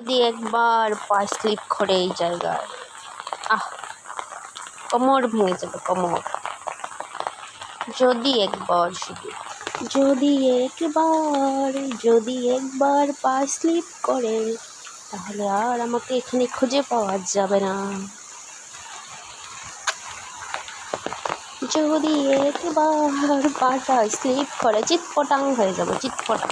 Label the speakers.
Speaker 1: যদি একবার পা স্লিপ করে এই জায়গায়, আহ, কোমর ভেঙে যাবে কোমর। যদি একবার শুধু, যদি একবার পা স্লিপ করে, তাহলে আর আমাকে এখানে খুঁজে পাওয়া যাবে না। যদি একবার পাটা স্লিপ করে, চিৎপটাং হয়ে যাবে, চিৎপটাং।